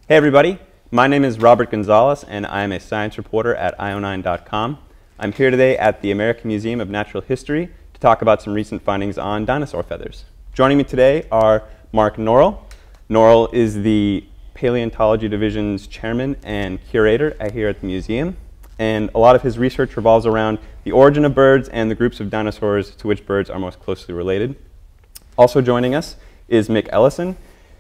Hey everybody, my name is Robert Gonzalez and I am a science reporter at io9.com. I'm here today at the American Museum of Natural History to talk about some recent findings on dinosaur feathers. Joining me today are Mark Norell. Norell is the Paleontology Division's chairman and curator here at the museum, and a lot of his research revolves around the origin of birds and the groups of dinosaurs to which birds are most closely related. Also joining us is Mick Ellison.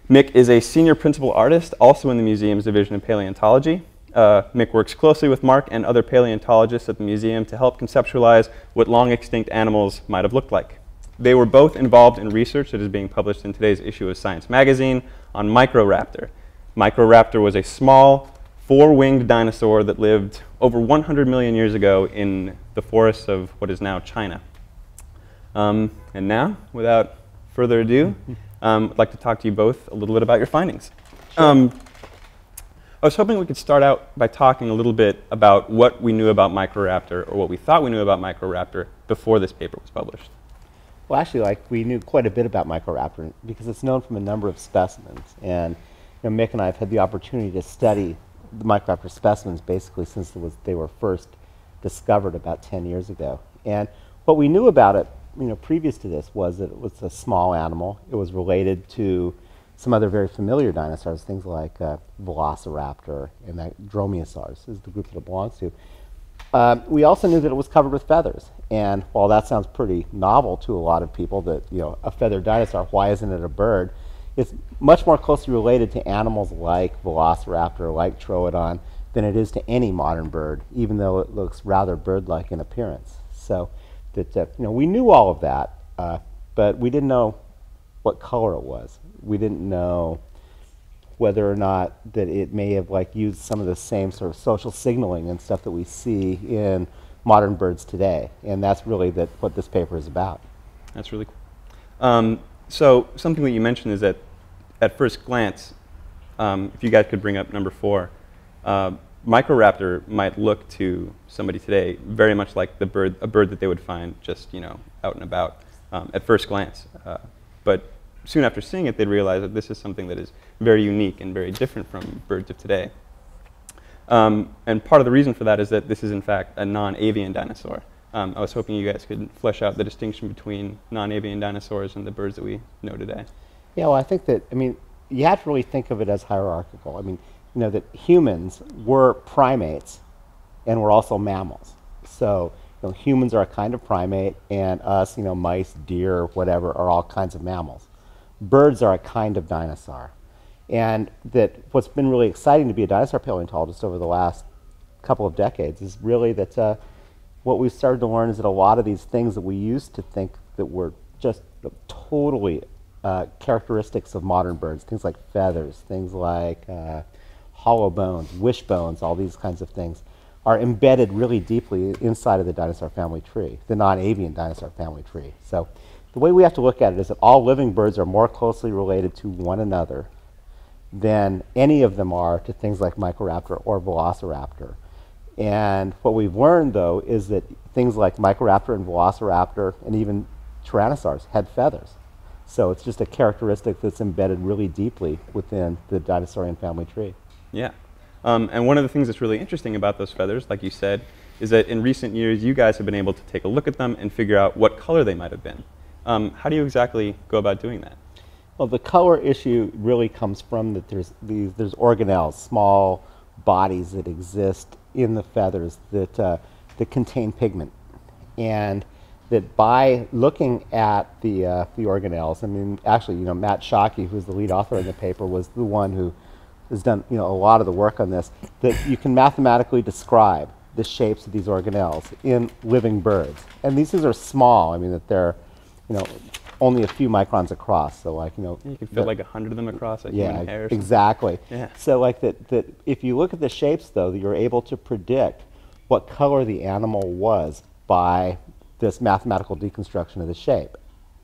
Mick is a senior principal artist, also in the museum's division of paleontology. Mick works closely with Mark and other paleontologists at the museum to help conceptualize what long extinct animals might have looked like. They were both involved in research that is being published in today's issue of Science magazine on Microraptor. Microraptor was a small, four-winged dinosaur that lived over 100 million years ago in the forests of what is now China. And now, without further ado, I'd like to talk to you both a little bit about your findings. Sure. I was hoping we could start out by talking a little bit about what we knew about Microraptor, or what we thought we knew about Microraptor before this paper was published. Well, actually, we knew quite a bit about Microraptor because it's known from a number of specimens. And Mick and I have had the opportunity to study the Microraptor specimens basically since they were first discovered about 10 years ago. And what we knew about it previous to this was that it was a small animal. It was related to some other very familiar dinosaurs, things like Velociraptor and that Dromaeosaurs is the group that it belongs to. We also knew that it was covered with feathers. And while that sounds pretty novel to a lot of people, that a feathered dinosaur, why isn't it a bird? It's much more closely related to animals like Velociraptor, like Troodon, than it is to any modern bird, even though it looks rather bird-like in appearance. So that we knew all of that, but we didn't know what color it was. We didn't know whether or not that it may have used some of the same sort of social signaling and stuff that we see in modern birds today. And that's really what this paper is about. That's really cool. So something that you mentioned is that at first glance, if you guys could bring up number 4, Microraptor might look to somebody today very much like a bird that they would find just out and about at first glance. But soon after seeing it, they'd realize that this is something that is very unique and very different from birds of today. And part of the reason for that is that this is in fact a non-avian dinosaur. I was hoping you guys could flesh out the distinction between non-avian dinosaurs and the birds that we know today. Yeah, well, I think that, you have to really think of it as hierarchical. That humans were primates and we're also mammals. So humans are a kind of primate, and us, mice, deer, whatever, are all kinds of mammals. Birds are a kind of dinosaur. And that what's been really exciting to be a dinosaur paleontologist over the last couple of decades is really that what we've started to learn is that a lot of these things that we used to think that were just totally characteristics of modern birds, things like feathers, things like hollow bones, wishbones, all these kinds of things, are embedded really deeply inside of the dinosaur family tree, the non-avian dinosaur family tree. So the way we have to look at it is that all living birds are more closely related to one another than any of them are to things like Microraptor or Velociraptor. And what we've learned, though, is that things like Microraptor and Velociraptor and even Tyrannosaurs had feathers. So it's just a characteristic that's embedded really deeply within the dinosaurian family tree. Yeah. And one of the things that's really interesting about those feathers, like you said, is that in recent years you guys have been able to take a look at them and figure out what color they might have been. How do you exactly go about doing that? Well, the color issue really comes from that there's organelles, small bodies that exist in the feathers that contain pigment. And that by looking at the organelles, actually, Matt Shockey, who's the lead author in the paper, was the one who has done a lot of the work on this, that you can mathematically describe the shapes of these organelles in living birds. And these things are small. That they're only a few microns across. So you can fit 100 of them across a human hair. Exactly. Yeah. So that if you look at the shapes, though, you're able to predict what color the animal was by this mathematical deconstruction of the shape,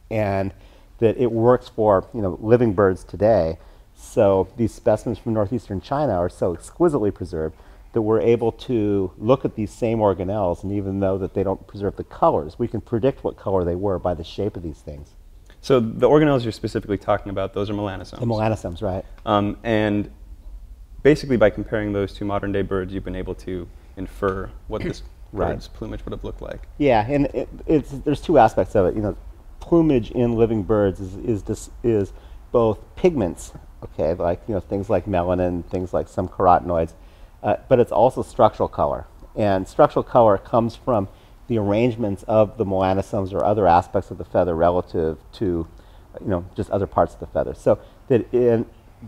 and that it works for living birds today. So these specimens from northeastern China are so exquisitely preserved that we're able to look at these same organelles, and even though that they don't preserve the colors, we can predict what color they were by the shape of these things. So the organelles you're specifically talking about, those are melanosomes. The melanosomes, right. And basically by comparing those two modern day birds, you've been able to infer what this bird's plumage would have looked like. Yeah, and there's two aspects of it. You know, plumage in living birds is both pigments, okay, like, you know, things like melanin, things like some carotenoids, but it's also structural color. And structural color comes from the arrangements of the melanosomes or other aspects of the feather relative to, you know, just other parts of the feather. So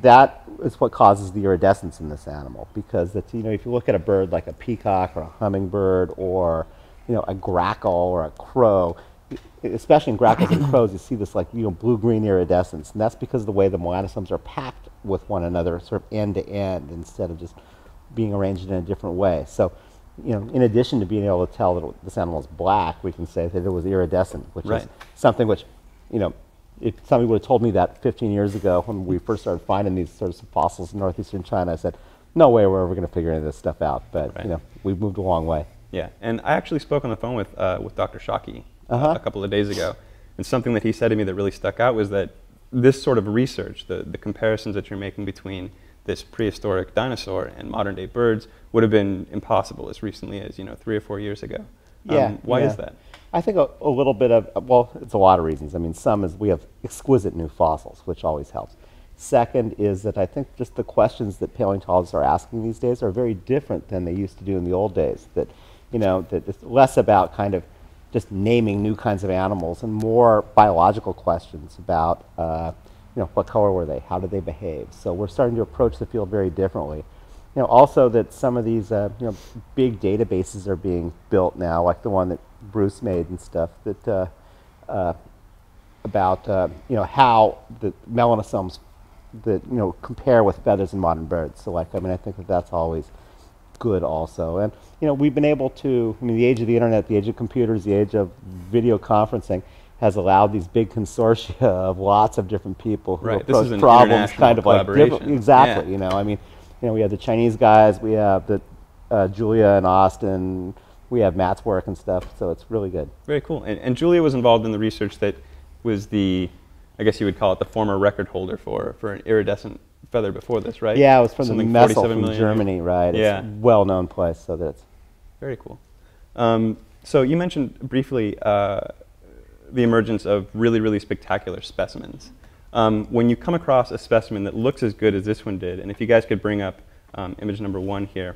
that is what causes the iridescence in this animal, because it's, you know, if you look at a bird like a peacock or a hummingbird or, you know, a grackle or a crow, especially in grackles and crows, you see this, like, you know, blue-green iridescence, and that's because of the way the melanosomes are packed with one another, sort of end to end, instead of just being arranged in a different way. So, you know, in addition to being able to tell that this animal is black, we can say that it was iridescent, which is something which, you know, if somebody would have told me that 15 years ago when we first started finding these sorts of fossils in northeastern China, I said, no way we're ever going to figure any of this stuff out. But, you know, we've moved a long way. Yeah, and I actually spoke on the phone with Dr. Shockey a couple of days ago, and something that he said to me that really stuck out was that this sort of research, the comparisons that you're making between this prehistoric dinosaur and modern day birds, would have been impossible as recently as, you know, 3 or 4 years ago. Why is that? I think a little bit of, well, it's a lot of reasons. I mean, some is we have exquisite new fossils, which always helps. Second is that I think just the questions that paleontologists are asking these days are very different than they used to do in the old days. That, you know, that it's less about kind of just naming new kinds of animals and more biological questions about, you know, what color were they? How did they behave? So we're starting to approach the field very differently. You know, also that some of these, you know, big databases are being built now, like the one that Bruce made and stuff, that about, you know, how the melanosomes that, you know, compare with feathers in modern birds. So, like, I mean, I think that that's always good also. And, you know, we've been able to, I mean, the age of the internet, the age of computers, the age of video conferencing has allowed these big consortia of lots of different people who approach problems kind of like different. Exactly, you know, I mean, you know, we have the Chinese guys, we have the Julia and Austin, we have Matt's work and stuff, so it's really good. Very cool. And Julia was involved in the research that was the, I guess you would call it the former record holder for an iridescent feather before this, right? Yeah, it was from the Messel from Germany, right? Yeah. It's a well-known place, so that's very cool. So you mentioned briefly the emergence of really, really spectacular specimens. When you come across a specimen that looks as good as this one did, and if you guys could bring up image number 1 here,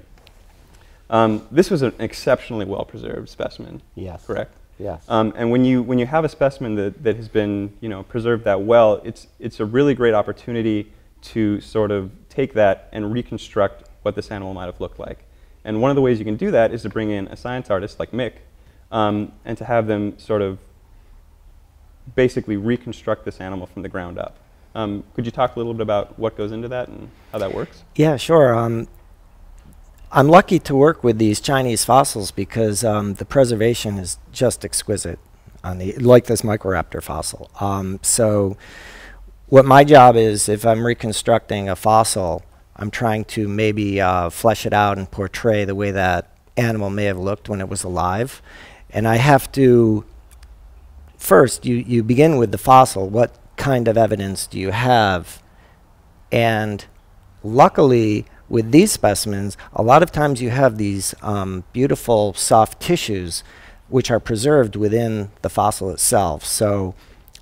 this was an exceptionally well-preserved specimen. Yes. Correct? Yes. And when you have a specimen that has been, you know, preserved that well, it's a really great opportunity to sort of take that and reconstruct what this animal might have looked like. And one of the ways you can do that is to bring in a science artist like Mick, and to have them sort of basically reconstruct this animal from the ground up. Could you talk a little bit about what goes into that and how that works? Yeah, sure. I'm lucky to work with these Chinese fossils because the preservation is just exquisite on like this Microraptor fossil. So what my job is, if I'm reconstructing a fossil, I'm trying to maybe flesh it out and portray the way that animal may have looked when it was alive. And I have to, first, you begin with the fossil. What kind of evidence do you have? And luckily, with these specimens, a lot of times you have these beautiful soft tissues which are preserved within the fossil itself. So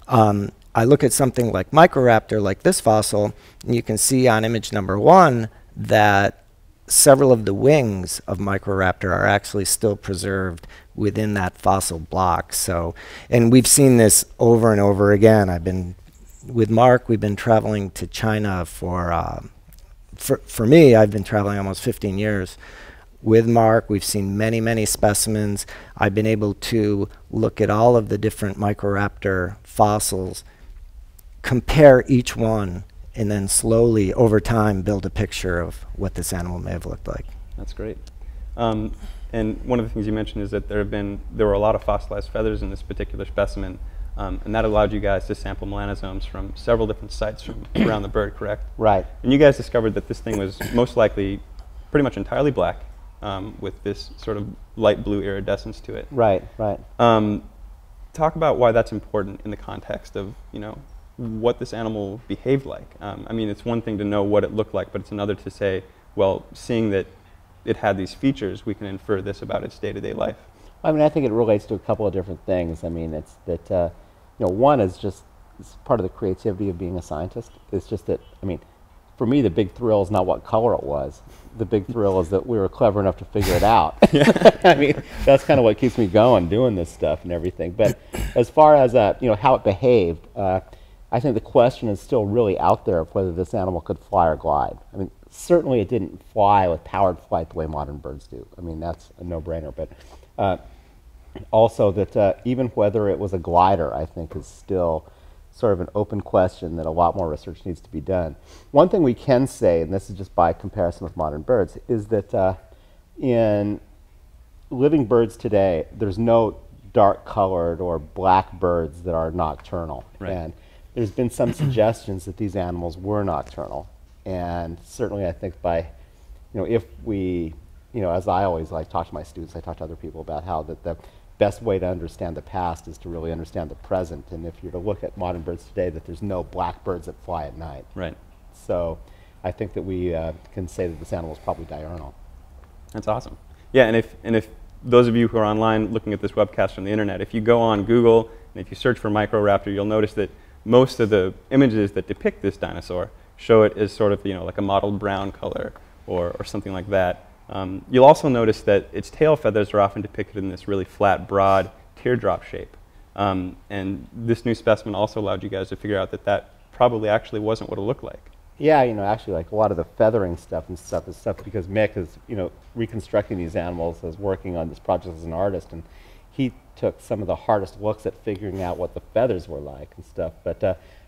I look at something like Microraptor, like this fossil, and you can see on image number 1 that several of the wings of Microraptor are actually still preserved within that fossil block. So, and we've seen this over and over again. I've been, with Mark, we've been traveling to China for me, I've been traveling almost 15 years. With Mark, we've seen many, many specimens. I've been able to look at all of the different Microraptor fossils, compare each one, and then slowly, over time, build a picture of what this animal may have looked like. That's great. And one of the things you mentioned is that there were a lot of fossilized feathers in this particular specimen, and that allowed you guys to sample melanosomes from several different sites from around the bird, correct? right. And you guys discovered that this thing was most likely pretty much entirely black, with this sort of light blue iridescence to it. Right, right. Talk about why that's important in the context of, you know, what this animal behaved like. I mean, it's one thing to know what it looked like, but it's another to say well, seeing that it had these features, we can infer this about its day-to-day life. I mean, I think it relates to a couple of different things. I mean, it's that, one is just it's part of the creativity of being a scientist. It's just that, I mean, for me, the big thrill is not what color it was. The big thrill is that we were clever enough to figure it out. I mean, that's kind of what keeps me going, doing this stuff and everything. But as far as, how it behaved, I think the question is still really out there of whether this animal could fly or glide. I mean, certainly it didn't fly with powered flight the way modern birds do. I mean, that's a no-brainer. But also that even whether it was a glider, I think, is still sort of an open question that a lot more research needs to be done. One thing we can say, and this is just by comparison with modern birds, is that in living birds today, there's no dark-colored or black birds that are nocturnal. Right. And there's been some suggestions that these animals were nocturnal. And certainly I think by, if we, as I always talk to my students, I talk to other people about how that the best way to understand the past is to really understand the present. And if you're to look at modern birds today, that there's no black birds that fly at night. Right. So I think that we can say that this animal is probably diurnal. That's awesome. Yeah, and if those of you who are online looking at this webcast from the internet, if you go on Google and if you search for Microraptor, you'll notice that most of the images that depict this dinosaur show it as sort of, like a mottled brown color or something like that. You'll also notice that its tail feathers are often depicted in this really flat, broad teardrop shape. And this new specimen also allowed you guys to figure out that that probably actually wasn't what it looked like. Yeah, actually, a lot of the feathering stuff is stuff because Mick is, reconstructing these animals, is working on this project as an artist, and he took some of the hardest looks at figuring out what the feathers were like and stuff. But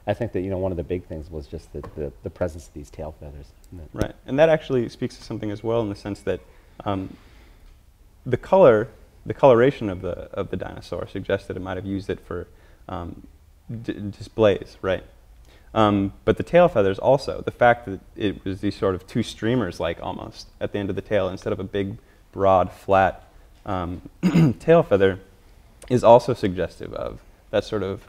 I think that, one of the big things was just the presence of these tail feathers. Right, and that actually speaks to something as well in the sense that the coloration of the dinosaur suggests that it might have used it for displays, right? But the tail feathers also, the fact that it was these sort of two streamers almost at the end of the tail instead of a big, broad, flat tail feather is also suggestive of that sort of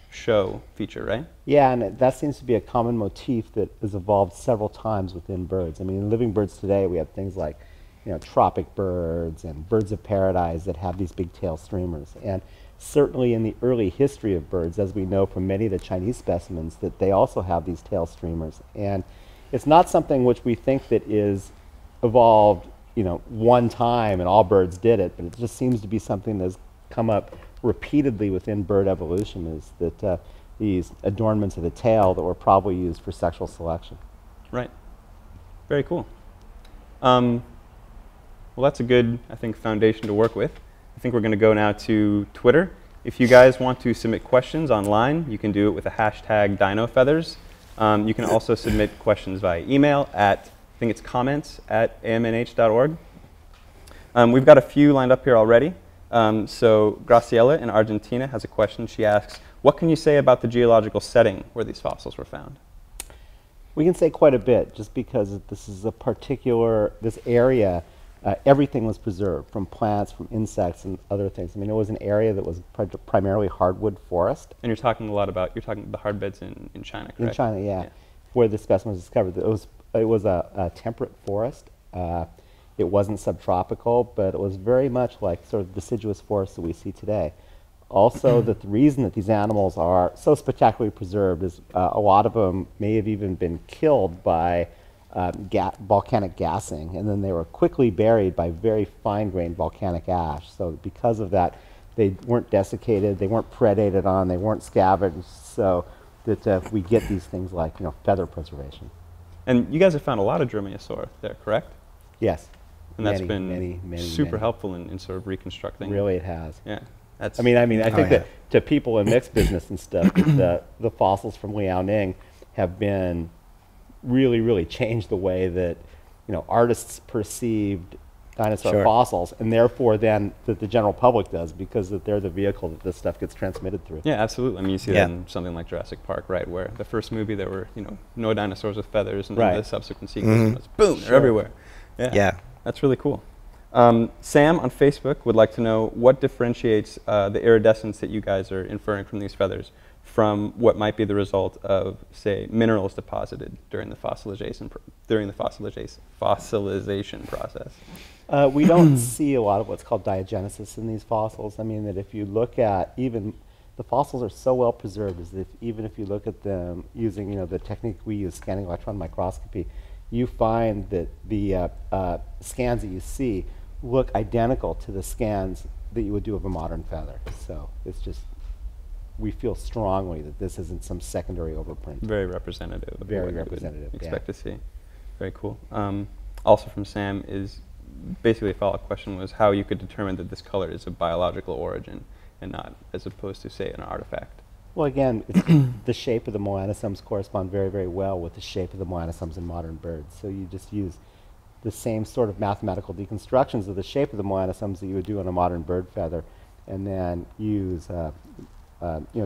show feature, right? Yeah, and that seems to be a common motif that has evolved several times within birds. I mean, in living birds today, we have things like, tropic birds and birds of paradise that have these big tail streamers. And certainly in the early history of birds, as we know from many of the Chinese specimens, that they also have these tail streamers. And it's not something which we think that is evolved, one time and all birds did it, but it just seems to be something that's come up repeatedly within bird evolution, is that these adornments of the tail that were probably used for sexual selection. Right. Very cool. Well, that's a good, I think, foundation to work with. I think we're going to go now to Twitter. If you guys want to submit questions online, you can do it with the hashtag DinoFeathers. You can also submit questions via email at, I think it's comments@amnh.org. We've got a few lined up here already. So Graciela in Argentina has a question. She asks, what can you say about the geological setting where these fossils were found? We can say quite a bit, just because this is this area, everything was preserved, from plants, from insects, and other things. I mean, it was an area that was primarily hardwood forest. And you're talking the hard beds in China, correct? In China, yeah. Where the specimen was discovered. It was a temperate forest. It wasn't subtropical, but it was very much like sort of deciduous forests that we see today. Also, the reason that these animals are so spectacularly preserved is a lot of them may have even been killed by volcanic gassing, and then they were quickly buried by very fine-grained volcanic ash. So because of that, they weren't desiccated, they weren't predated on, they weren't scavenged, so that we get these things like feather preservation. And you guys have found a lot of dromaeosaur there, correct? Yes. And that's been super helpful in sort of reconstructing. Really, it has. Yeah. I mean, I think that to people in mixed business and stuff, the fossils from Liaoning have been really changed the way that artists perceived dinosaur fossils, and therefore then that the general public does, because that they're the vehicle that this stuff gets transmitted through. Yeah, absolutely. I mean, you see that in something like Jurassic Park, right, where the first movie there were no dinosaurs with feathers, and then the subsequent sequels, boom, they're everywhere. Yeah. That's really cool. Sam on Facebook would like to know what differentiates the iridescence that you guys are inferring from these feathers from what might be the result of, say, minerals deposited during the fossilization process? We don't see a lot of what's called diagenesis in these fossils. I mean, that if you look at even the fossils are so well preserved, is that even if you look at them using the technique we use, scanning electron microscopy, you find that the scans that you see look identical to the scans that you would do of a modern feather. So it's just, we feel strongly that this isn't some secondary overprint. Very representative. Of Very what you would representative. expect to see. Very cool. Also from Sam is basically a follow-up question was how you could determine that this color is of biological origin and not as opposed to, say, an artifact. Well, again, the shape of the melanosomes correspond very, very well with the shape of the melanosomes in modern birds. So you just use the same sort of mathematical deconstructions of the shape of the melanosomes that you would do on a modern bird feather, and then use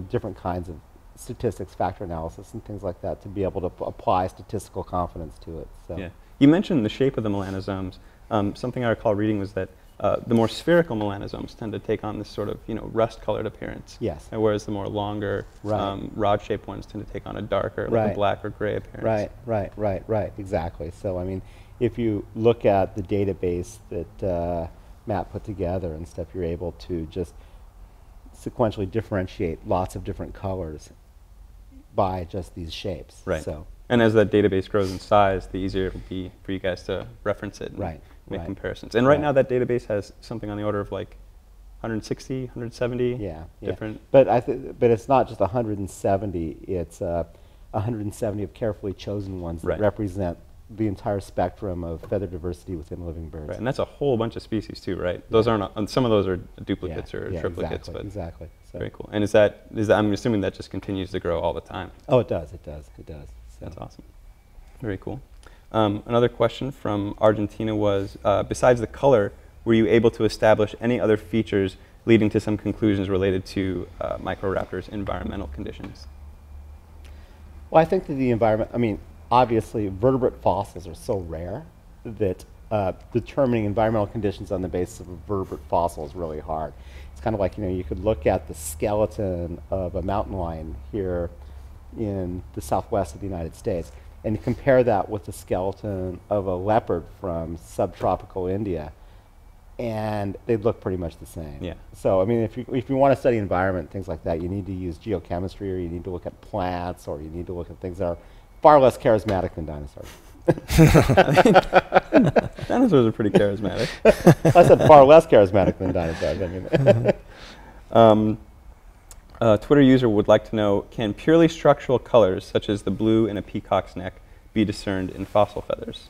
different kinds of statistics, factor analysis, and things like that to be able to apply statistical confidence to it. So. Yeah. You mentioned the shape of the melanosomes. Something I recall reading was that the more spherical melanosomes tend to take on this sort of rust-colored appearance. Yes. Whereas the more longer rod-shaped ones tend to take on a darker, like a black or gray appearance. Right. Exactly. So I mean, if you look at the database that Matt put together and stuff, you're able to just sequentially differentiate lots of different colors by just these shapes. Right. So. And as that database grows in size, the easier it will be for you guys to reference it and make comparisons. And right now that database has something on the order of like 160, 170 different. But it's not just 170. It's 170 of carefully chosen ones that represent the entire spectrum of feather diversity within living birds. Right, and that's a whole bunch of species too, right? Those aren't. Some of those are duplicates or triplicates, exactly. So. Very cool. And is that? I'm assuming that just continues to grow all the time. Oh, it does. So. That's awesome. Very cool. Another question from Argentina was, besides the color, were you able to establish any other features leading to some conclusions related to Microraptors' environmental conditions? Well, I think that the environment, I mean, obviously vertebrate fossils are so rare that determining environmental conditions on the basis of a vertebrate fossil is really hard. It's kind of like, you could look at the skeleton of a mountain lion here in the southwest of the United States and compare that with the skeleton of a leopard from subtropical India, and they'd look pretty much the same. Yeah. So, I mean, if you want to study environment, things like that, you need to use geochemistry, or you need to look at plants, or you need to look at things that are far less charismatic than dinosaurs. Dinosaurs are pretty charismatic. I said far less charismatic than dinosaurs. I mean. A Twitter user would like to know, can purely structural colors, such as the blue in a peacock's neck, be discerned in fossil feathers?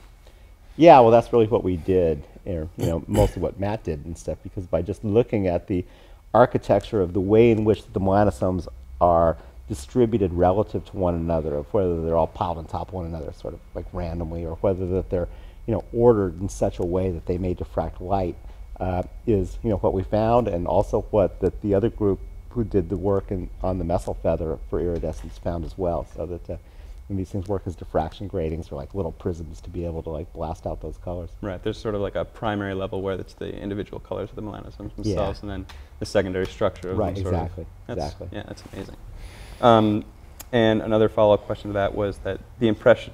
Yeah, well, that's really what we did, or mostly what Matt did and stuff, because by just looking at the architecture of the way in which the melanosomes are distributed relative to one another, of whether they're all piled on top of one another, sort of like randomly, or whether that they're ordered in such a way that they may diffract light, is what we found, and also what the other group who did the work on the mesyl feather for iridescence found as well, so that when these things work as diffraction gratings or like little prisms to be able to like blast out those colors. Right, there's sort of like a primary level where it's the individual colors of the melanosomes themselves, and then the secondary structure of them. Exactly. Yeah, that's amazing. And another follow-up question to that was that the impression,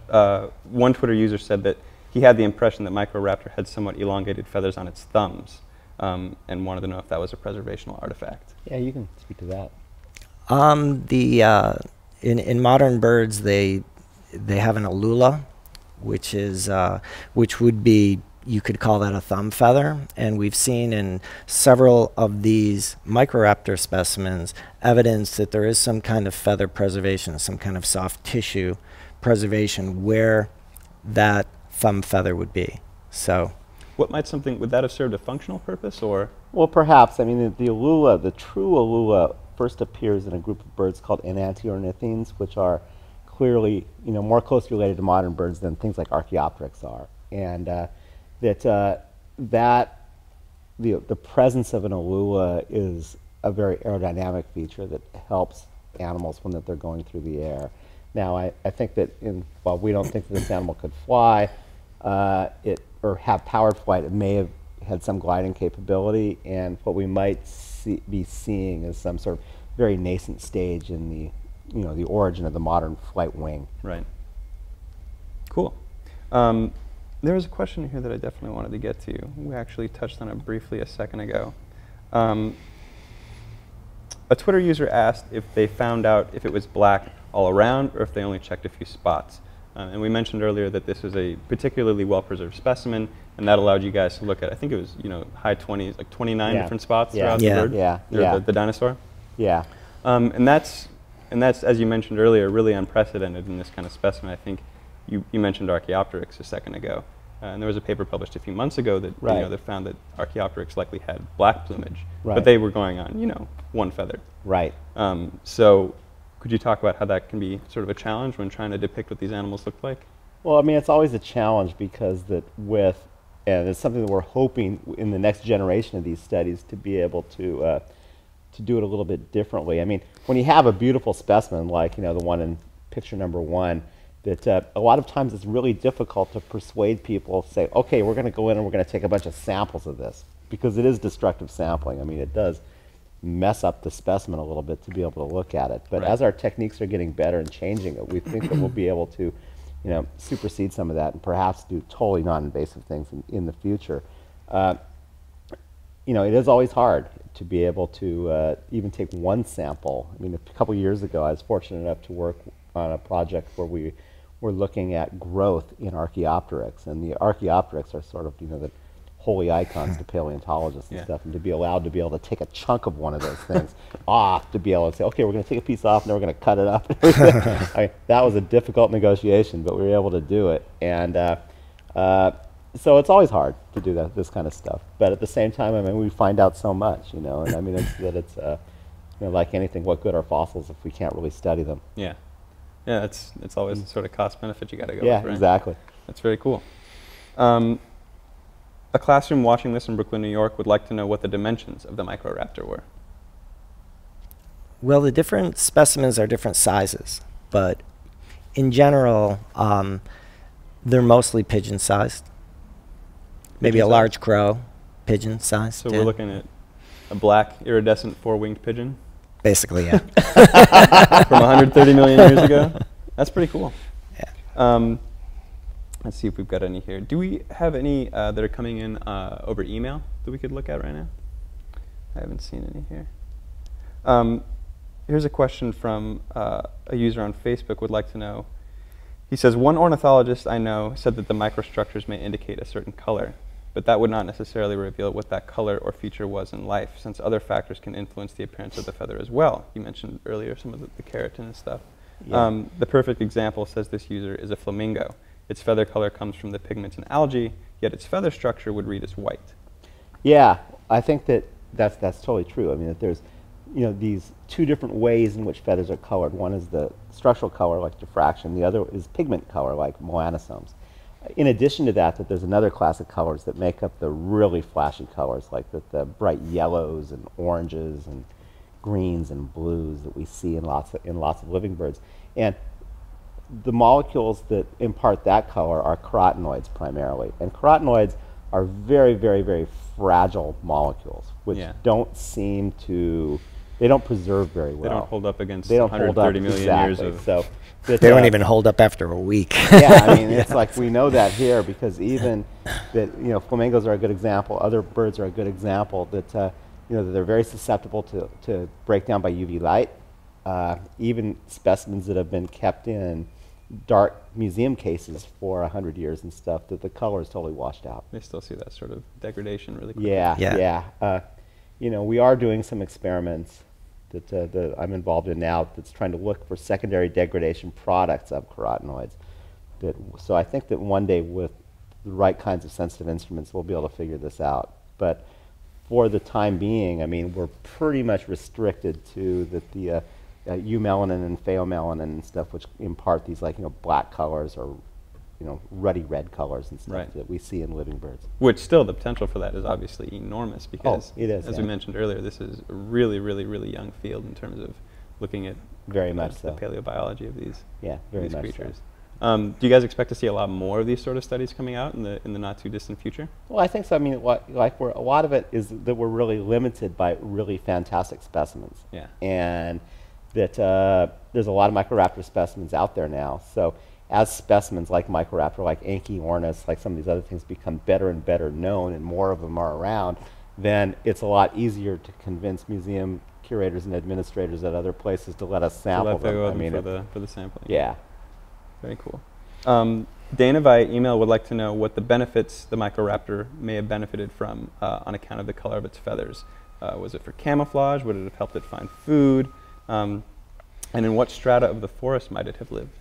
one Twitter user said that he had the impression that Microraptor had somewhat elongated feathers on its thumbs, and wanted to know if that was a preservational artifact. Yeah, you can speak to that. In modern birds, they have an alula, which would be, you could call that a thumb feather, and we've seen in several of these Microraptor specimens evidence that there is some kind of feather preservation, some kind of soft tissue preservation where that thumb feather would be. So. Would that have served a functional purpose, or? Well, perhaps. I mean, the alula, the true alula, first appears in a group of birds called enantiornithines, which are clearly, more closely related to modern birds than things like Archaeopteryx are, and the presence of an alula is a very aerodynamic feature that helps animals when they're going through the air. Now, I think that while we don't think that this animal could fly, or have powered flight, it may have had some gliding capability, and what we might be seeing is some sort of very nascent stage in the the origin of the modern flight wing. Right. Cool. There was a question here that I definitely wanted to get to. We actually touched on it briefly a second ago. A Twitter user asked if they found out if it was black all around or if they only checked a few spots. And we mentioned earlier that this was a particularly well-preserved specimen, and that allowed you guys to look at, I think it was, high 20s, like 29 different spots throughout the bird, the dinosaur. Yeah. And that's, as you mentioned earlier, really unprecedented in this kind of specimen. I think you mentioned Archaeopteryx a second ago. And there was a paper published a few months ago that that found that Archaeopteryx likely had black plumage, but they were going on one feather. Right. So could you talk about how that can be sort of a challenge when trying to depict what these animals look like? Well, I mean, it's always a challenge because and it's something that we're hoping in the next generation of these studies to be able to do it a little bit differently. I mean, when you have a beautiful specimen like the one in picture number 1, that a lot of times it's really difficult to persuade people to say, okay, we're going to go in and we're going to take a bunch of samples of this, because it is destructive sampling. I mean, it does mess up the specimen a little bit to be able to look at it. But as our techniques are getting better and changing it, we think that we'll be able to supersede some of that and perhaps do totally non-invasive things in the future. It is always hard to be able to even take one sample. I mean, a couple years ago, I was fortunate enough to work on a project where we were looking at growth in Archaeopteryx, and the Archaeopteryx are sort of the holy icons to paleontologists and stuff, and to be allowed to be able to take a chunk of one of those things off, to be able to say, okay, we're going to take a piece off and then we're going to cut it up. I mean, that was a difficult negotiation, but we were able to do it. And so it's always hard to do this kind of stuff. But at the same time, I mean, we find out so much, and I mean, it's like anything, what good are fossils if we can't really study them? Yeah. Yeah, it's always a sort of cost benefit you got to go with, right? Exactly. That's very cool. A classroom watching this in Brooklyn, New York would like to know what the dimensions of the Microraptor were. Well, the different specimens are different sizes, but in general, they're mostly pigeon-sized. Maybe a large crow, pigeon-sized. So we're looking at a black iridescent 4-winged pigeon? Basically, yeah. From 130 million years ago? That's pretty cool. Yeah. Let's see if we've got any here. Do we have any that are coming in over email that we could look at right now? I haven't seen any here. Here's a question from a user on Facebook would like to know. He says, one ornithologist I know said that the microstructures may indicate a certain color, but that would not necessarily reveal what that color or feature was in life, since other factors can influence the appearance of the feather as well. You mentioned earlier some of the keratin and stuff. Yeah. The perfect example, says this user, is a flamingo. Its feather color comes from the pigments in algae, yet its feather structure would read as white. Yeah, I think that's totally true. I mean, that there's these two different ways in which feathers are colored. One is the structural color, like diffraction. The other is pigment color, like melanosomes. In addition to that, there's another class of colors that make up the really flashy colors, like the bright yellows and oranges and greens and blues that we see in lots of living birds. And the molecules that impart that color are carotenoids primarily. And carotenoids are very, very, very fragile molecules, which don't seem to, they don't preserve very well. They don't hold up against 130 million years of... So they don't even hold up after a week. Yeah, I mean, it's like we know that here because even that, flamingos are a good example, other birds are a good example that, that they're very susceptible to breakdown by UV light. Even specimens that have been kept in dark museum cases for 100 years and stuff, that the color is totally washed out. They still see that sort of degradation really quickly. Yeah. We are doing some experiments that I'm involved in now that's trying to look for secondary degradation products of carotenoids. So I think that one day with the right kinds of sensitive instruments we'll be able to figure this out. But for the time being, I mean, we're pretty much restricted to the eumelanin and pheomelanin and stuff, which impart these black colors or ruddy red colors and stuff that we see in living birds. Which still, the potential for that is obviously enormous because, it is, as we mentioned earlier, this is a really, really, really young field in terms of looking at the paleobiology of these creatures. Do you guys expect to see a lot more of these sort of studies coming out in the not too distant future? Well, I think so. I mean, a lot of it is that we're really limited by really fantastic specimens. Yeah. And that there's a lot of Microraptor specimens out there now. So as specimens like Microraptor, like Anchiornis, like some of these other things become better and better known and more of them are around, then it's a lot easier to convince museum curators and administrators at other places to let us sample them. I mean, for the sampling. Yeah. Very cool. Dana via email would like to know what the benefits the Microraptor may have benefited from on account of the color of its feathers. Was it for camouflage? Would it have helped it find food? And in what strata of the forest might it have lived?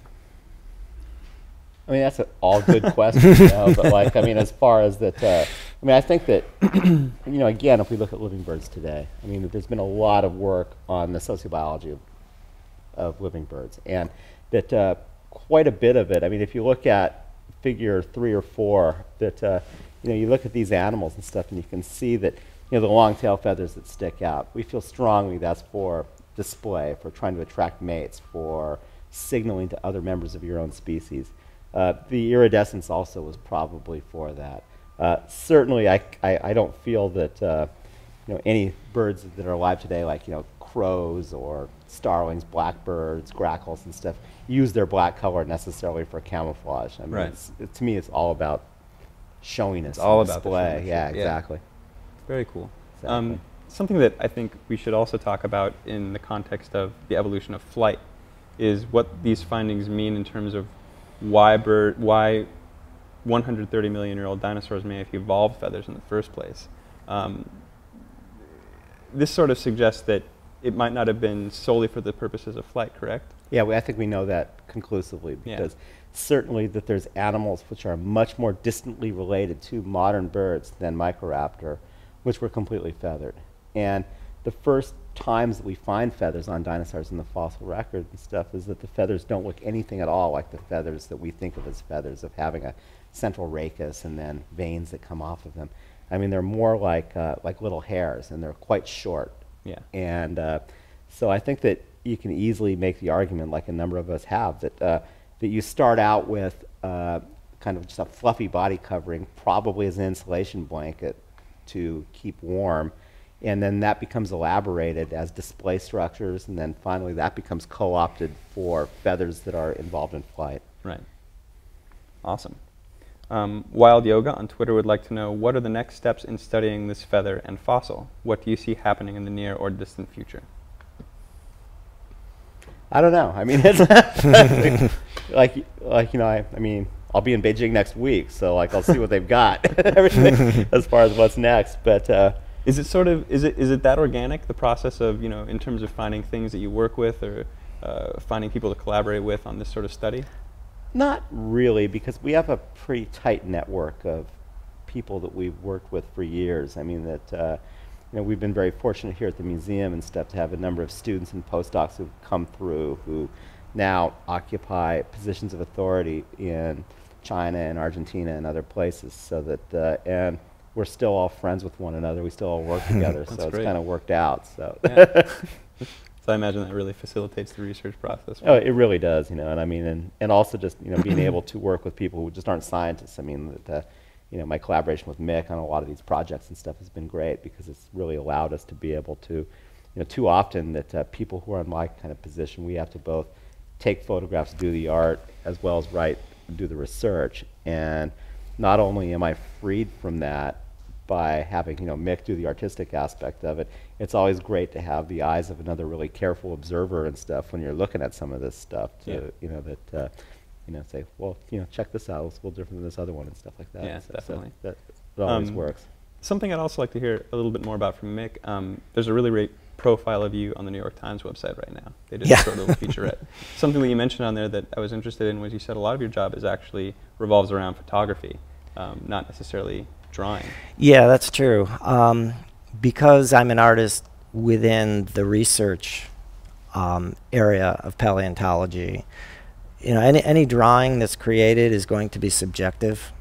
I mean, that's all good questions, you know, but like, I mean, as far as that, I mean, I think that, you know, again, if we look at living birds today, I mean, there's been a lot of work on the sociobiology of living birds, and that quite a bit of it, I mean, if you look at figure 3 or 4, that, you know, you look at these animals and stuff, and you can see that, you know, the long tail feathers that stick out, we feel strongly that's for display, for trying to attract mates, for signaling to other members of your own species. The iridescence also was probably for that. Certainly, I don't feel that you know, any birds that are alive today, like, you know, crows or starlings, blackbirds, grackles, and stuff, use their black color necessarily for camouflage. I mean, to me, it's all about showiness. It's all about display. Yeah, exactly. Very cool. Exactly. Something that I think we should also talk about in the context of the evolution of flight is what these findings mean in terms of why 130-million-year-old dinosaurs may have evolved feathers in the first place. This sort of suggests that it might not have been solely for the purposes of flight, correct? Yeah, I think we know that conclusively, because certainly that there's animals which are much more distantly related to modern birds than Microraptor, which were completely feathered. And the first times that we find feathers on dinosaurs in the fossil record and stuff is that the feathers don't look anything at all like the feathers that we think of as feathers, of having a central rachis and then veins that come off of them. I mean, they're more like little hairs, and they're quite short. Yeah. And so I think that you can easily make the argument, like a number of us have, that that you start out with kind of just a fluffy body covering, probably as an insulation blanket to keep warm, and then that becomes elaborated as display structures, and then finally that becomes co-opted for feathers that are involved in flight. Right. Awesome. Wild Yoga on Twitter would like to know, what are the next steps in studying this feather and fossil? What do you see happening in the near or distant future? I don't know. I mean, it's like you know, I mean, I'll be in Beijing next week, so like I'll see what they've got, everything as far as what's next. But is it sort of is it that organic, the process of, you know, in terms of finding things that you work with or finding people to collaborate with on this sort of study? Not really, because we have a pretty tight network of people that we've worked with for years. I mean, that you know, we've been very fortunate here at the museum and stuff to have a number of students and postdocs who've come through who now occupy positions of authority in China and Argentina and other places. So that and we're still all friends with one another. We still all work together. So it's kind of worked out. So. Yeah. So I imagine that really facilitates the research process. Oh, it really does, you know, and I mean, and also just, you know, being able to work with people who just aren't scientists. I mean, that, you know, my collaboration with Mick on a lot of these projects and stuff has been great, because it's really allowed us to be able to, you know, too often that people who are in my kind of position, we have to both take photographs, do the art, as well as write, do the research. And not only am I freed from that by having, you know, Mick do the artistic aspect of it, it's always great to have the eyes of another really careful observer and stuff when you're looking at some of this stuff to, you know, that, you know, say, well, you know, check this out, it's a little different than this other one and stuff like that. Yeah, so, definitely. So that always works. Something I'd also like to hear a little bit more about from Mick, there's a really great profile of you on the New York Times website right now. They did a short little featurette. Something that you mentioned on there that I was interested in was you said a lot of your job is actually revolves around photography, not necessarily drawing. Yeah, that's true. Because I'm an artist within the research area of paleontology, you know, any drawing that's created is going to be subjective.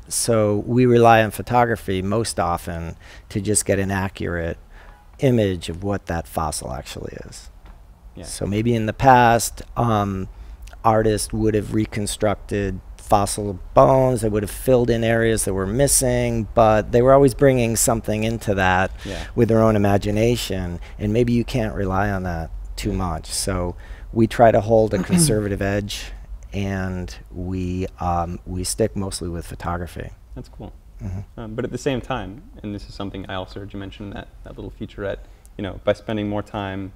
So we rely on photography most often to just get an accurate image of what that fossil actually is. Yeah. So maybe in the past, artists would have reconstructed fossil bones. They would have filled in areas that were missing, but they were always bringing something into that with their own imagination, and maybe you can't rely on that too much. So we try to hold a conservative edge, and we stick mostly with photography. That's cool. But at the same time, and this is something I also heard you mention that little featurette, you know, by spending more time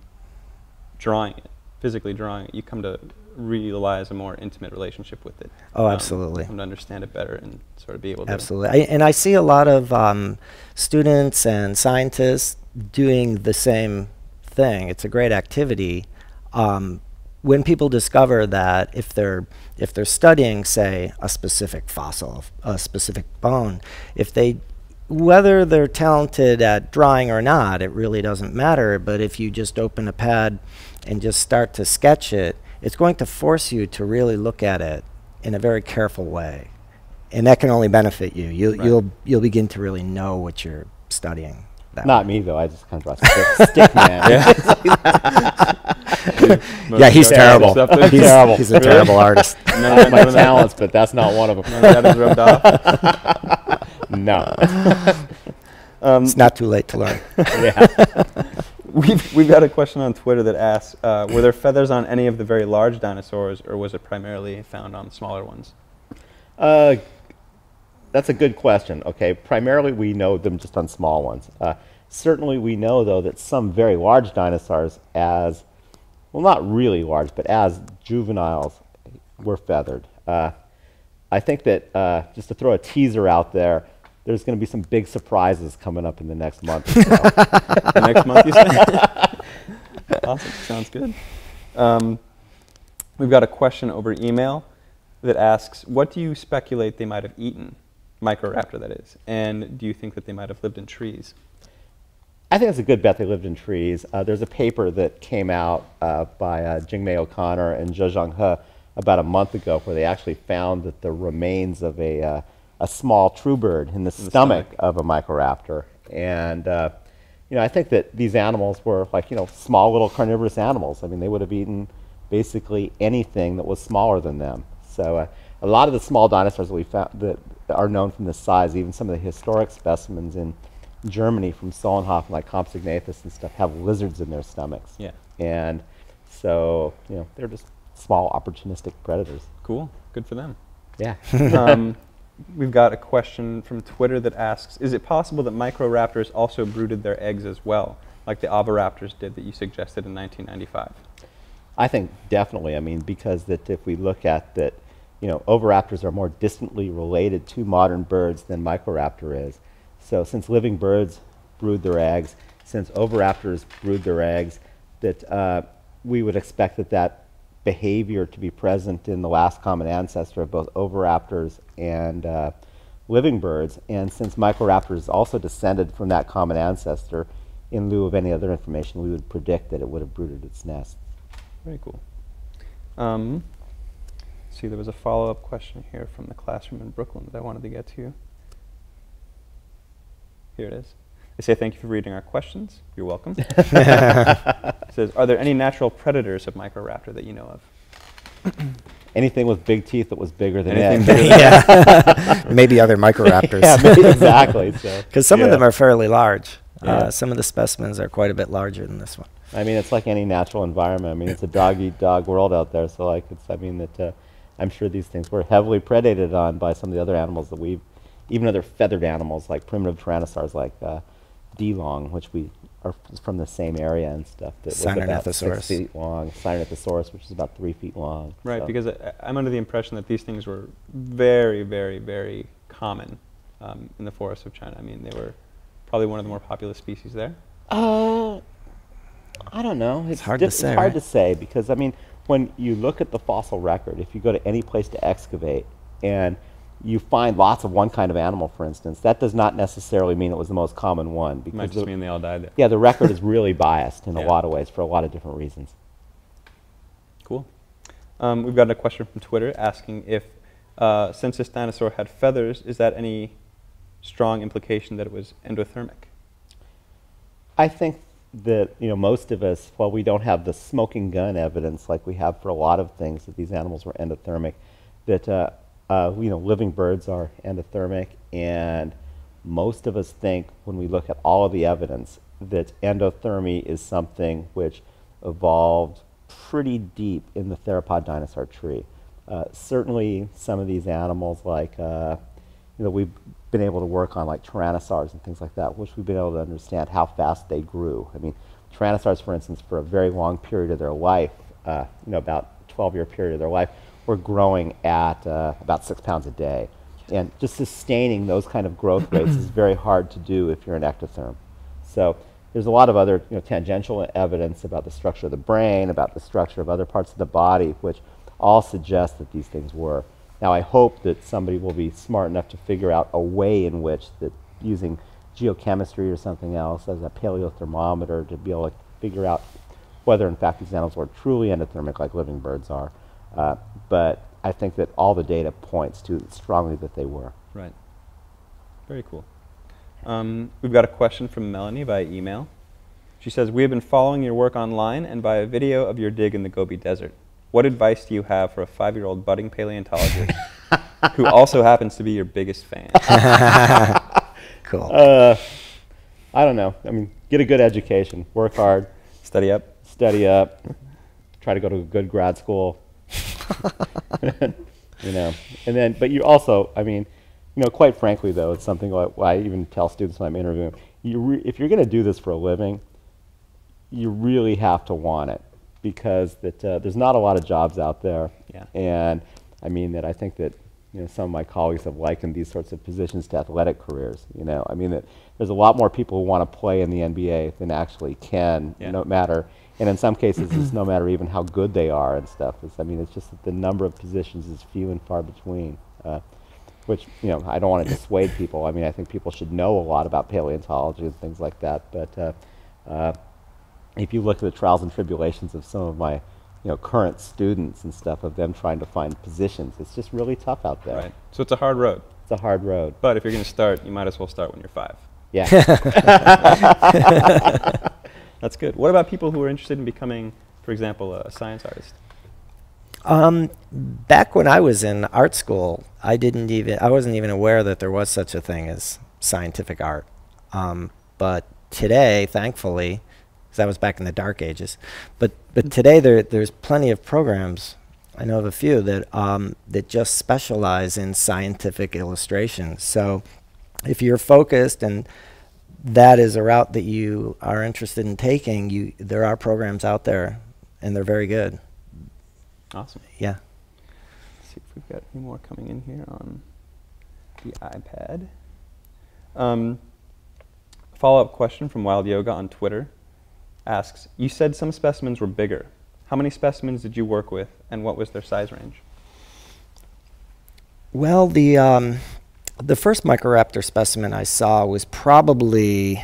drawing it, physically drawing it, you come to realize a more intimate relationship with it. Oh, absolutely. Come to understand it better and sort of be able to. Absolutely. And I see a lot of students and scientists doing the same thing. It's a great activity. When people discover that if they're studying, say, a specific fossil, a specific bone, whether they're talented at drawing or not, it really doesn't matter. But if you just open a pad and just start to sketch it, it's going to force you to really look at it in a very careful way, and that can only benefit you. You'll begin to really know what you're studying. Not me though. I just kind of draw stick man. Yeah, he's terrible. He's terrible. He's a terrible artist. None of my talents, but that's not one of them. None of that is rubbed off. No. It's not too late to learn. Yeah. We've got a question on Twitter that asks, were there feathers on any of the very large dinosaurs, or was it primarily found on smaller ones? That's a good question. Okay, primarily we know them just on small ones. Certainly we know, though, that some very large dinosaurs, well, not really large, but as juveniles, were feathered. I think that, just to throw a teaser out there, there's going to be some big surprises coming up in the next month or so. The next month, you say? Awesome. Sounds good. We've got a question over email that asks, what do you speculate they might have eaten? Microraptor, that is. And do you think that they might have lived in trees? I think it's a good bet they lived in trees. There's a paper that came out by Jingmei O'Connor and Zhejiang He about a month ago where they actually found that the remains of a small true bird in the stomach of a Microraptor. And I think that these animals were like, small little carnivorous animals. I mean, they would have eaten basically anything that was smaller than them. So a lot of the small dinosaurs that we found that are known from this size, even some of the historic specimens in Germany from Solnhofen, like Compsognathus and stuff, have lizards in their stomachs. Yeah. And so, they're just small opportunistic predators. Cool. Good for them. Yeah. We've got a question from Twitter that asks, is it possible that Microraptors also brooded their eggs as well, like the oviraptors did that you suggested in 1995? I think definitely. I mean, because that if we look at that, oviraptors are more distantly related to modern birds than Microraptor is. So since living birds brood their eggs, since oviraptors brood their eggs, that we would expect that behavior to be present in the last common ancestor of both oviraptors and living birds. And since Microraptors also descended from that common ancestor, in lieu of any other information, we would predict that it would have brooded its nest. Very cool. See, there was a follow-up question here from the classroom in Brooklyn that I wanted to get to. Here it is. They say, thank you for reading our questions. You're welcome. It says, are there any natural predators of Microraptor that you know of? Anything with big teeth that was bigger than Anything it. Maybe other Microraptors. Yeah, maybe, exactly. Because some of them are fairly large. Some of the specimens are quite a bit larger than this one. I mean, it's like any natural environment. I mean, it's a dog-eat-dog world out there. So, like, I'm sure these things were heavily predated on by some of the other animals that even other feathered animals like primitive tyrannosaurs like D-long, which are from the same area and stuff. That was about 6 feet long. Sinornithosaurus, which is about 3 feet long. Right, so. because I'm under the impression that these things were very, very, very common in the forests of China. I mean, they were probably one of the more populous species there. I don't know. It's hard to say. It's hard to say because, I mean, when you look at the fossil record, if you go to any place to excavate and you find lots of one kind of animal, for instance, that does not necessarily mean it was the most common one. Because it might just mean they all died there. Yeah, the record is really biased in a lot of ways for a lot of different reasons. Cool. We've got a question from Twitter asking if, since this dinosaur had feathers, is that any strong implication that it was endothermic? I think that most of us, while we don't have the smoking gun evidence like we have for a lot of things that these animals were endothermic, that living birds are endothermic, and most of us think when we look at all of the evidence that endothermy is something which evolved pretty deep in the theropod dinosaur tree. Certainly some of these animals like, we've been able to work on like tyrannosaurs and things like that, which we've been able to understand how fast they grew. I mean, tyrannosaurs, for instance, for a very long period of their life, about 12-year period of their life, were growing at about 6 pounds a day. And just sustaining those kind of growth rates is very hard to do if you're an ectotherm. So there's a lot of other tangential evidence about the structure of the brain, about the structure of other parts of the body, which all suggest that these things were. Now I hope that somebody will be smart enough to figure out a way in which that using geochemistry or something else as a paleothermometer to be able to figure out whether in fact these animals were truly endothermic like living birds are. But I think that all the data points to strongly that they were. Right. Very cool. We've got a question from Melanie by email. She says, we have been following your work online and by a video of your dig in the Gobi Desert. What advice do you have for a 5-year-old budding paleontologist who also happens to be your biggest fan? Cool. I don't know. I mean, get a good education. Work hard. Study up. Study up. Try to go to a good grad school. And then, but you also, I mean, quite frankly, though, it's something like I even tell students when I'm interviewing them, if you're going to do this for a living, you really have to want it, because there's not a lot of jobs out there. Yeah. And I mean that I think that some of my colleagues have likened these sorts of positions to athletic careers. I mean that there's a lot more people who want to play in the NBA than actually can, no matter. And in some cases, it's no matter even how good they are and stuff. It's just that the number of positions is few and far between, which, I don't want to dissuade people. I mean, I think people should know a lot about paleontology and things like that. But if you look at the trials and tribulations of some of my, current students and stuff, of them trying to find positions, it's just really tough out there. Right. So it's a hard road. It's a hard road. But if you're going to start, you might as well start when you're 5. Yeah. That's good. What about people who are interested in becoming, for example, a science artist? Back when I was in art school, I wasn't even aware that there was such a thing as scientific art. But today, thankfully, because that was back in the dark ages, but today there's plenty of programs. I know of a few that that just specialize in scientific illustration. So if you're focused and that is a route that you are interested in taking, there are programs out there, and they're very good. Awesome. Yeah. Let's see if we've got any more coming in here on the iPad. Follow-up question from Wild Yoga on Twitter asks, you said some specimens were bigger. How many specimens did you work with, and what was their size range? Well, the first Microraptor specimen I saw was probably,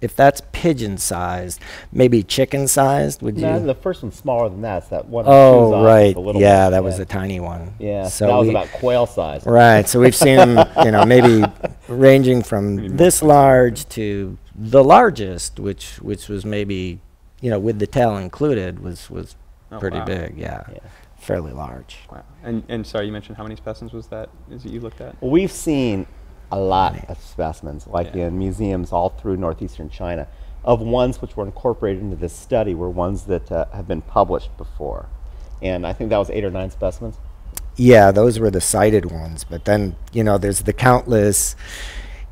if that's pigeon-sized, maybe chicken-sized. Would you? The first one's smaller than that. It's that one. Oh, right. Yeah, that was a tiny one. Yeah. So that was about quail size. Right. So we've seen them, maybe ranging from this large to the largest, which was maybe, with the tail included, was pretty big. Yeah. Fairly large. Wow. And sorry, you mentioned how many specimens was that you looked at? Well, we've seen a lot of specimens, like in museums all through northeastern China, of ones which were incorporated into this study were ones that have been published before. And I think that was 8 or 9 specimens. Yeah, those were the cited ones. But then, there's the countless.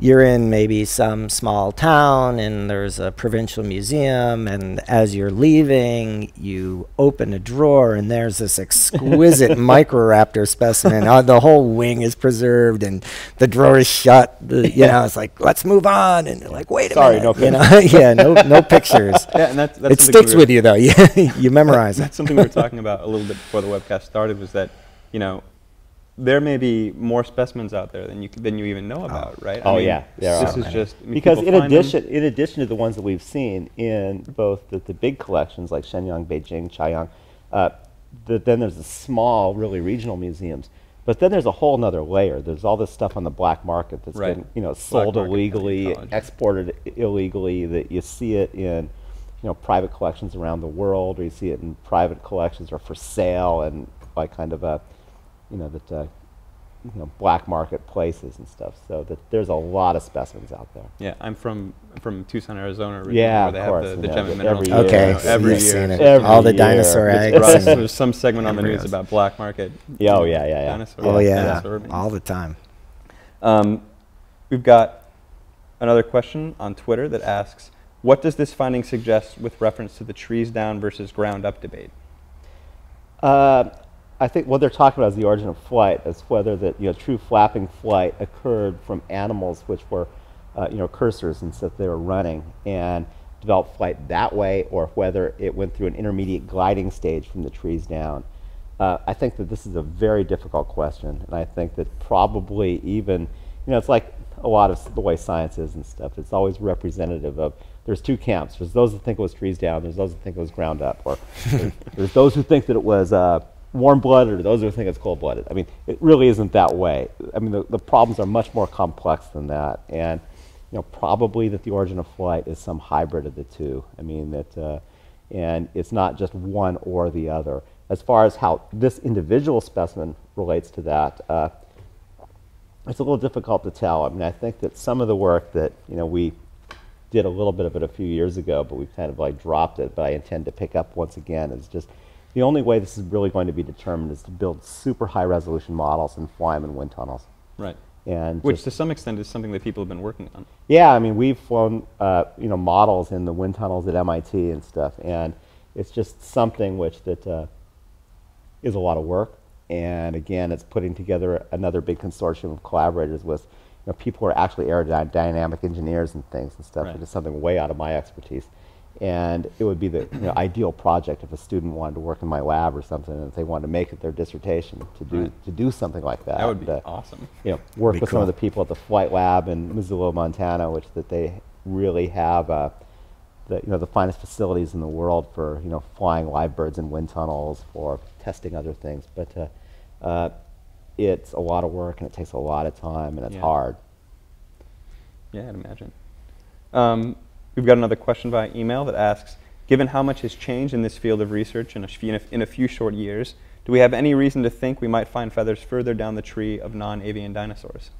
You're in maybe some small town and there's a provincial museum, and as you're leaving, you open a drawer and there's this exquisite Microraptor specimen. The whole wing is preserved and the drawer is shut. It's like, let's move on. And you're like, wait a minute. No pictures. Yeah, no pictures. Yeah, and that's it sticks with you, though. You memorize it. That's something we were talking about a little bit before the webcast started, was that, there may be more specimens out there than you even know about, right? Yeah, there this are. is just because in addition to the ones that we've seen in both the big collections like Shenyang, Beijing, Chaiyang, then there's the small, really regional museums. But then there's a whole other layer. There's all this stuff on the black market that's been sold illegally, exported illegally. That you see it in private collections around the world, or you see it in private collections or for sale, and like kind of a black market places and stuff. So that there's a lot of specimens out there. Yeah, I'm from Tucson, Arizona, originally, Yeah, where they of have course, the gem every minerals. year. Okay, Every you've year. seen it. Every All the year. dinosaur It's eggs. Right, and- there's some segment on the news embryos. about black market. Yeah, yeah. Dinosaur. Oh yeah, dinosaur remains. all the time. We've got another question on Twitter that asks, what does this finding suggest with reference to the trees down versus ground up debate? I think what they're talking about is the origin of flight, as whether that true flapping flight occurred from animals which were cursors, and so they were running and developed flight that way, or whether it went through an intermediate gliding stage from the trees down. I think that this is a very difficult question, and I think that probably even it's like a lot of the way science is and stuff. It's always representative of, there's two camps. There's those that think it was trees down. There's those that think it was ground up. Or there's those who think that it was warm-blooded, or those who think it's cold-blooded. I mean, it really isn't that way. I mean, the problems are much more complex than that. And probably that the origin of flight is some hybrid of the two. I mean, that, and it's not just one or the other. As far as how this individual specimen relates to that, it's a little difficult to tell. I mean, I think that some of the work that we did a little bit of it a few years ago, but we've kind of like dropped it, but I intend to pick up once again, is just the only way this is really going to be determined is to build super high resolution models and fly them in wind tunnels. Right. And which to some extent is something that people have been working on. Yeah, I mean, we've flown models in the wind tunnels at MIT and stuff, and it's just something which that is a lot of work. And again, it's putting together another big consortium of collaborators with people who are actually aerodynamic engineers and things and stuff, right. which is something way out of my expertise. And it would be the ideal project if a student wanted to work in my lab or something, and if they wanted to make it their dissertation to do something like that. That would be awesome. Work with some of the people at the Flight Lab in Missoula, Montana, which that they really have the finest facilities in the world for flying live birds in wind tunnels, for testing other things. But it's a lot of work, and it takes a lot of time, and it's hard. Yeah, I'd imagine. We've got another question via email that asks, given how much has changed in this field of research in a few short years, do we have any reason to think we might find feathers further down the tree of non-avian dinosaurs?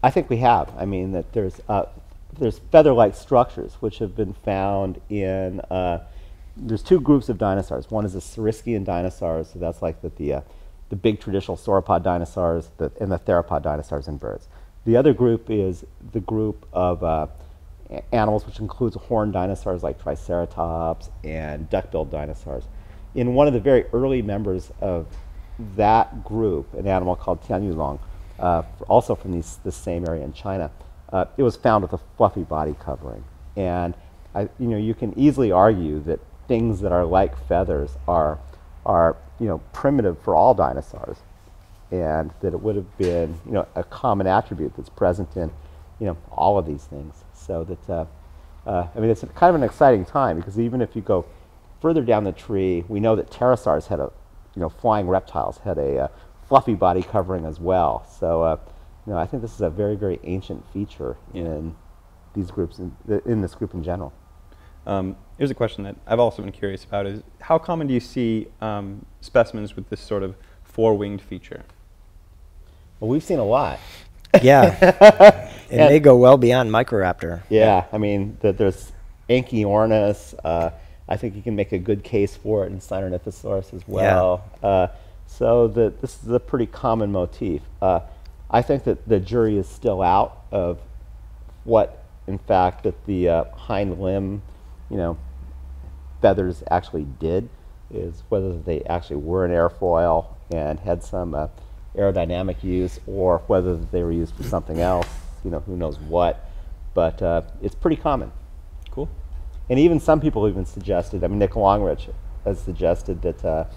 I think we have. I mean, that there's feather-like structures which have been found in, there's two groups of dinosaurs. One is the Saurischian dinosaurs, so that's like the big traditional sauropod dinosaurs, and the theropod dinosaurs in birds. The other group is the group of animals which includes horned dinosaurs like Triceratops and duck-billed dinosaurs. In one of the very early members of that group, an animal called Tianyulong, also from this same area in China, it was found with a fluffy body covering. And you can easily argue that things that are like feathers are primitive for all dinosaurs, and that it would have been a common attribute that's present in all of these things. So that I mean, it's kind of an exciting time, because even if you go further down the tree, we know that pterosaurs had flying reptiles had a fluffy body covering as well. So I think this is a very, very ancient feature in these groups, in this group in general. Here's a question that I've also been curious about: is how common do you see specimens with this sort of four-winged feature? Well, we've seen a lot. Yeah, it may go well beyond Microraptor. Yeah, I mean, there's Anchiornis. I think you can make a good case for it in Sinornithosaurus as well. Yeah. So this is a pretty common motif. I think that the jury is still out of what, in fact, that the hind limb, feathers actually did, is whether they actually were an airfoil and had some aerodynamic use, or whether they were used for something else, who knows what. But it's pretty common. Cool. And even some people even suggested, I mean, Nick Longrich has suggested that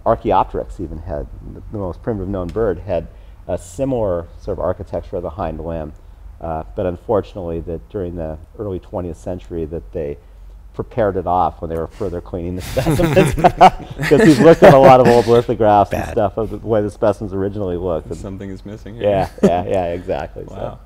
Archaeopteryx even had, the most primitive known bird, had a similar sort of architecture of the hind limb. But unfortunately, that during the early 20th century, that they prepared it off when they were further cleaning the specimens, because he's looked at a lot of old lithographs and stuff of the way the specimens originally looked. And something is missing here. Yeah, exactly. Wow.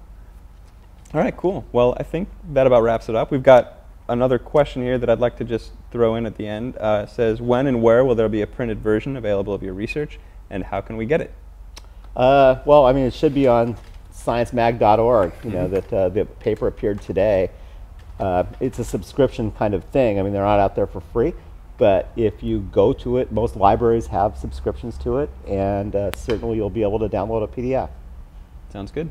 So. All right, cool. Well, I think that about wraps it up. We've got another question here that I'd like to just throw in at the end. It says, when and where will there be a printed version available of your research? and how can we get it? Well, I mean, it should be on sciencemag.org. You know, that the paper appeared today. It's a subscription kind of thing. I mean, they're not out there for free, but if you go to it, most libraries have subscriptions to it, and certainly you'll be able to download a PDF. Sounds good.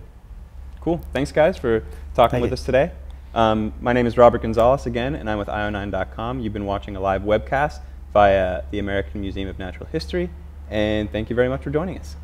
Cool. Thanks, guys, for talking with us today. My name is Robert Gonzalez again, and I'm with io9.com. You've been watching a live webcast via the American Museum of Natural History, and thank you very much for joining us.